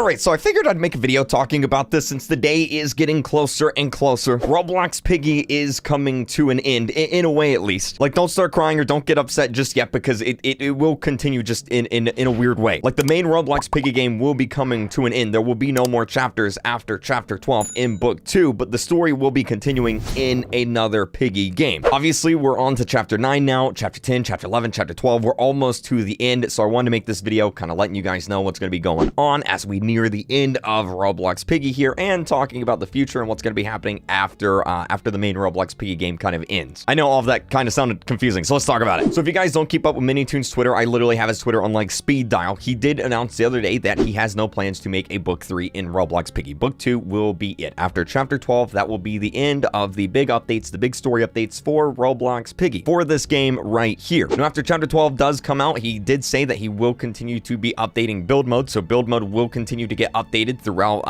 Alright, so I figured I'd make a video talking about this since the day is getting closer and closer. Roblox Piggy is coming to an end, in a way at least. Like, don't start crying or don't get upset just yet because it will continue just in a weird way. Like, the main Roblox Piggy game will be coming to an end. There will be no more chapters after chapter 12 in book 2, but the story will be continuing in another Piggy game. Obviously, we're on to chapter 9 now, chapter 10, chapter 11, chapter 12. We're almost to the end, so I wanted to make this video kind of letting you guys know what's going to be going on as we near the end of Roblox Piggy here and talking about the future and what's going to be happening after the main Roblox Piggy game kind of ends. I know all of that kind of sounded confusing, so let's talk about it. So if you guys don't keep up with MiniToon's Twitter, I literally have his Twitter on like speed dial. He did announce the other day that he has no plans to make a book 3 in Roblox Piggy. Book 2 will be it. After chapter 12, that will be the end of the big updates, the big story updates for Roblox Piggy for this game right here. Now, after chapter 12 does come out, he did say that he will continue to be updating build mode, so build mode will continue to get updated throughout,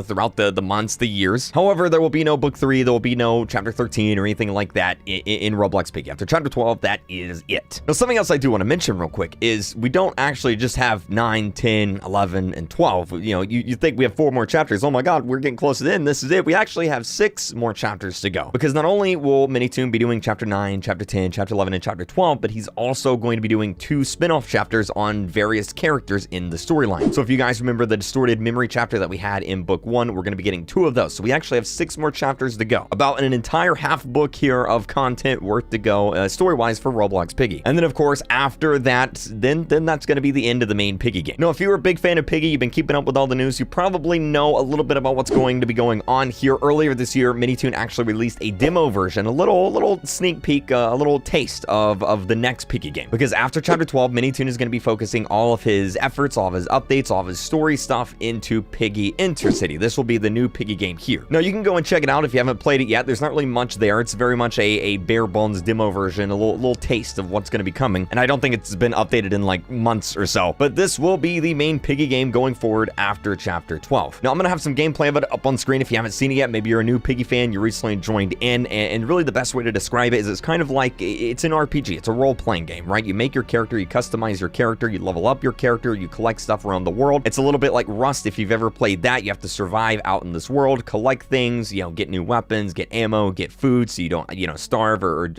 throughout the months, the years. However, there will be no book 3, there will be no chapter 13 or anything like that in Roblox Piggy. After chapter 12, that is it. Now, something else I do want to mention real quick is we don't actually just have 9, 10, 11, and 12. You know, you think we have 4 more chapters. Oh my god, we're getting close to the end. This is it. We actually have 6 more chapters to go. Because not only will MiniToon be doing chapter 9, chapter 10, chapter 11, and chapter 12, but he's also going to be doing 2 spin-off chapters on various characters in the storyline. So if you guys remember the distorted memory chapter that we had in book 1, we're going to be getting 2 of those. So we actually have 6 more chapters to go. About an entire half book here of content worth to go story-wise for Roblox Piggy. And then of course after that, then that's going to be the end of the main Piggy game. Now if you're a big fan of Piggy, you've been keeping up with all the news, you probably know a little bit about what's going to be going on here. Earlier this year, MiniToon actually released a demo version, a little sneak peek, a little taste of the next Piggy game. Because after chapter 12, MiniToon is going to be focusing all of his efforts, all of his updates, all of his story stuff into Piggy Intercity. This will be the new Piggy game here. Now you can go and check it out if you haven't played it yet. There's not really much there. It's very much a bare bones demo version, a little taste of what's going to be coming. And I don't think it's been updated in like months or so. But this will be the main Piggy game going forward after chapter 12. Now I'm going to have some gameplay of it up on screen if you haven't seen it yet. Maybe you're a new Piggy fan, you recently joined in, and really the best way to describe it is it's kind of like it's an RPG. It's a role-playing game, right? You make your character, you customize your character, you level up your character, you collect stuff around the world. It's a little bit like Rust if you've ever played that. You have to survive out in this world, collect things, get new weapons, get ammo, get food so you don't, starve or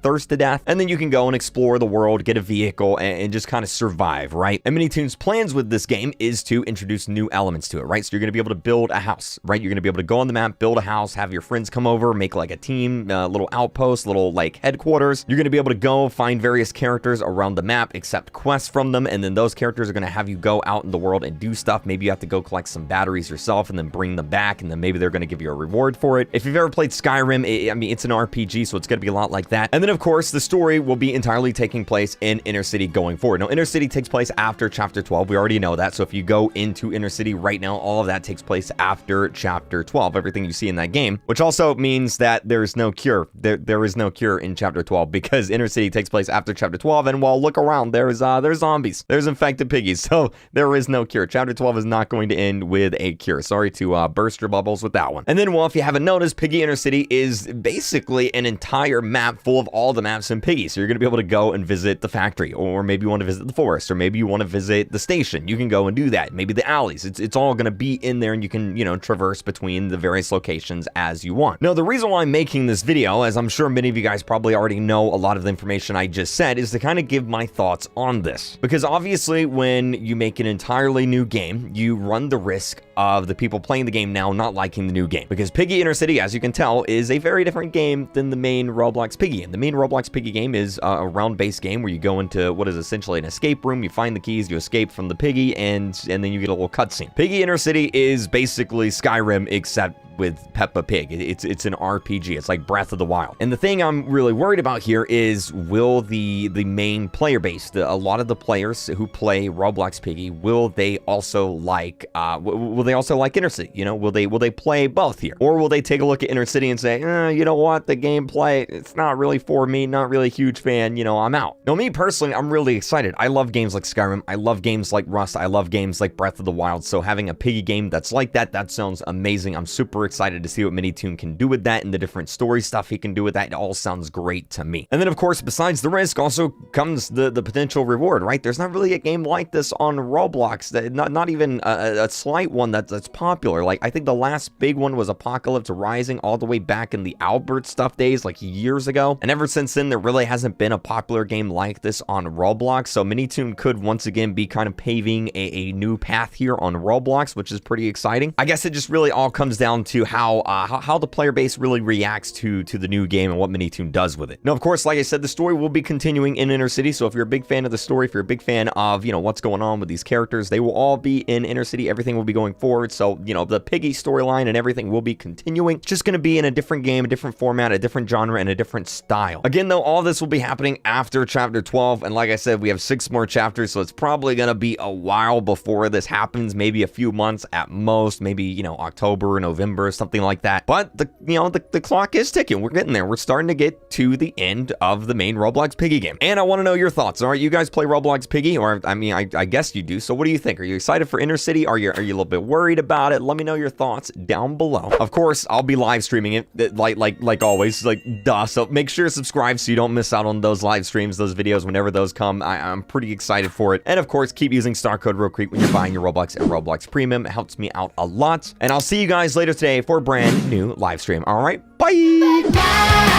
thirst to death. And then you can go and explore the world, get a vehicle, and just kind of survive, right? And MiniToon's plans with this game is to introduce new elements to it, right? So you're going to be able to build a house, right? You're going to be able to go on the map, build a house, have your friends come over, make like a team, little outpost, little like headquarters. You're going to be able to go find various characters around the map, accept quests from them, and then those characters are going to have you go out in the world and do stuff. Maybe you have to go collect some batteries yourself and then bring them back, and then maybe they're going to give you a reward for it. If you've ever played Skyrim, it's an RPG, so it's going to be a lot like that. And then of course, the story will be entirely taking place in Intercity going forward. Now, Intercity takes place after chapter 12. We already know that. So if you go into Intercity right now, all of that takes place after chapter 12. Everything you see in that game, which also means that there's no cure. There is no cure in chapter 12 because Intercity takes place after chapter 12. And while look around, there's zombies, there's infected piggies. So there is no cure. Chapter 12 is not going to end with a cure. Sorry to burst your bubbles with that one. And then, well, if you haven't noticed, Piggy Intercity is basically an entire map full of all the maps in Piggy. So you're going to be able to go and visit the factory, or maybe you want to visit the forest, or maybe you want to visit the station. You can go and do that. Maybe the alleys. It's all going to be in there, and you can, traverse between the various locations as you want. Now, the reason why I'm making this video, as I'm sure many of you guys probably already know a lot of the information I just said, is to kind of give my thoughts on this. Because obviously, when you make an entirely new game, you run the risk of the people playing the game now not liking the new game. Because Piggy Intercity, as you can tell, is a very different game than the main Roblox Piggy game. The main Roblox Piggy game is a round-based game where you go into what is essentially an escape room, you find the keys, you escape from the Piggy, and then you get a little cutscene. Piggy Intercity is basically Skyrim, except with Peppa Pig. It's an RPG. It's like Breath of the Wild. And the thing I'm really worried about here is, will the main player base, a lot of the players who play Roblox Piggy, will they also like Intercity? Will they play both here, or will they take a look at Intercity and say, you know what, the gameplay, it's not really for me, not really a huge fan, I'm out. Now, me personally, I'm really excited. I love games like Skyrim. I love games like Rust. I love games like Breath of the Wild. So having a Piggy game that's like that sounds amazing. I'm super excited to see what MiniToon can do with that and the different story stuff he can do with that. It all sounds great to me. And then, of course, besides the risk also comes the potential reward, right? There's not really a game like this on Roblox, not even a slight one that's popular. Like, I think the last big one was Apocalypse Rising all the way back in the Albert stuff days, like years ago. And ever since then, there really hasn't been a popular game like this on Roblox. So MiniToon could once again be kind of paving a new path here on Roblox, which is pretty exciting. I guess it just really all comes down to how the player base really reacts to the new game and what MiniToon does with it. Now, of course, like I said, the story will be continuing in Intercity. So if you're a big fan of the story, if you're a big fan of, you know, what's going on with these characters, they will all be in Intercity. Everything will be going forward. So, you know, the Piggy storyline and everything will be continuing. It's just going to be in a different game, a different format, a different genre, and a different style. Again, though, all this will be happening after chapter 12. And like I said, we have 6 more chapters. So it's probably going to be a while before this happens. Maybe a few months at most. Maybe, you know, October, November, something like that. But the clock is ticking. We're getting there. We're starting to get to the end of the main Roblox Piggy game. And I want to know your thoughts. All right, you guys play Roblox Piggy? Or, I mean, I guess you do. So what do you think? Are you excited for Intercity? Are you a little bit worried about it? Let me know your thoughts down below. Of course, I'll be live streaming it like always, like duh. So make sure to subscribe so you don't miss out on those live streams, those videos whenever those come. I'm pretty excited for it. And of course, keep using star code RealCreep when you're buying your Roblox and Roblox Premium. It helps me out a lot. And I'll see you guys later today for a brand new live stream. All right, bye.